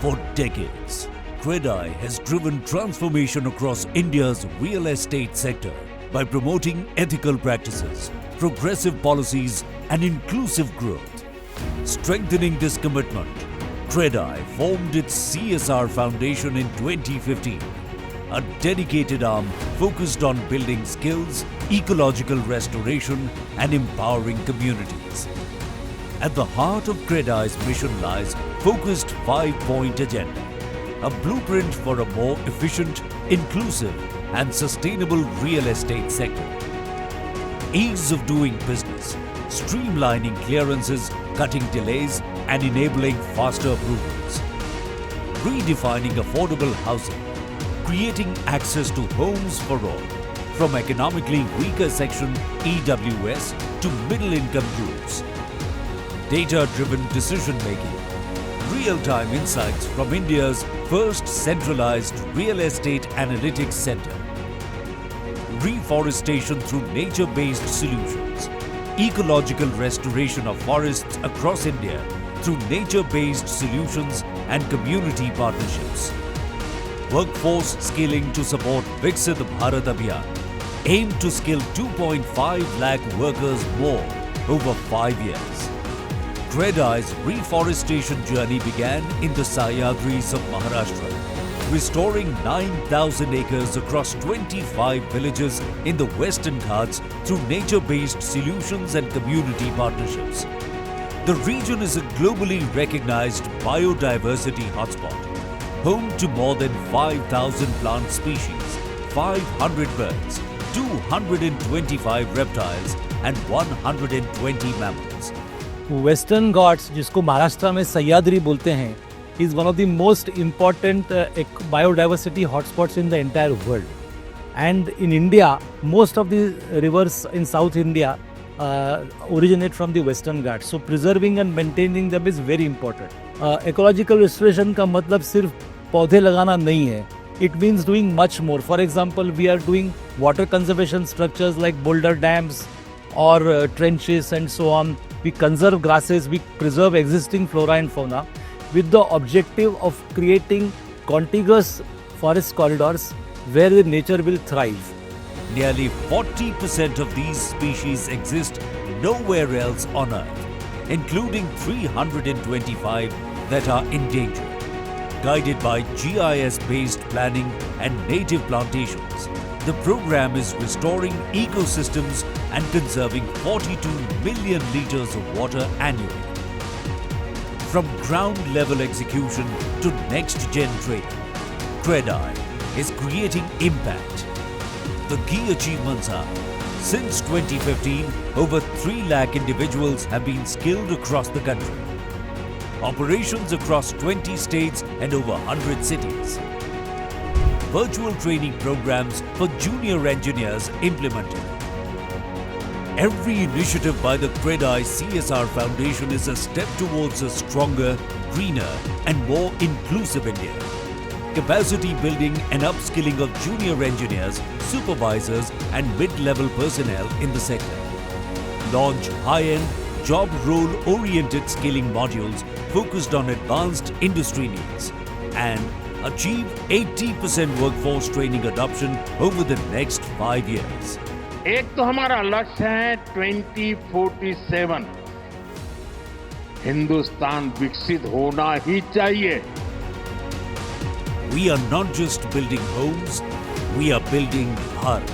For decades, CREDAI has driven transformation across India's real estate sector by promoting ethical practices, progressive policies, and inclusive growth. Strengthening this commitment, CREDAI formed its CSR Foundation in 2015, a dedicated arm focused on building skills, ecological restoration, and empowering communities. At the heart of CREDAI's mission lies focused 5-point agenda, a blueprint for a more efficient, inclusive, and sustainable real estate sector. Ease of doing business, streamlining clearances, cutting delays, and enabling faster approvals. Redefining affordable housing, creating access to homes for all, from economically weaker section EWS to middle-income groups. Data-driven decision-making, real-time insights from India's first centralized real estate analytics center. Reforestation through nature-based solutions, ecological restoration of forests across India through nature-based solutions and community partnerships. Workforce skilling to support Viksit Bharat Abhiyan, aim to skill 2.5 lakh workers more over 5 years. CREDAI's reforestation journey began in the Sahyadris of Maharashtra, restoring 9,000 acres across 25 villages in the Western Ghats through nature-based solutions and community partnerships. The region is a globally recognized biodiversity hotspot, home to more than 5,000 plant species, 500 birds, 225 reptiles, and 120 mammals. Western Ghats जिसको महाराष्ट्र में सह्याद्री बोलते हैं is one of the most important biodiversity hotspots in the entire world and in India most of the reverse in south India originate from the western ghats, so preserving and maintaining them is very important. Ecological restoration का मतलब सिर्फ पौधे लगाना नहीं है, it means doing much more. For example, we are doing water conservation structures like boulder dams or trenches and so on. We conserve grasses, we preserve existing flora and fauna with the objective of creating contiguous forest corridors where the nature will thrive. Nearly 40% of these species exist nowhere else on Earth, including 325 that are endangered. Guided by GIS-based planning and native plantations, the program is restoring ecosystems and conserving 42 million liters of water annually. From ground-level execution to next-gen training, CREDAI is creating impact. The key achievements are, since 2015, over 3 lakh individuals have been skilled across the country. Operations across 20 states and over 100 cities. Virtual training programs for junior engineers implemented. Every initiative by the CREDAI CSR Foundation is a step towards a stronger, greener, and more inclusive India. Capacity building and upskilling of junior engineers, supervisors, and mid-level personnel in the sector. Launch high-end, job role-oriented skilling modules focused on advanced industry needs. And achieve 80% workforce training adoption over the next 5 years. एक तो हमारा लक्ष्य है 2047 हिंदुस्तान विकसित होना ही चाहिए. We are not just building homes, we are building Bharat.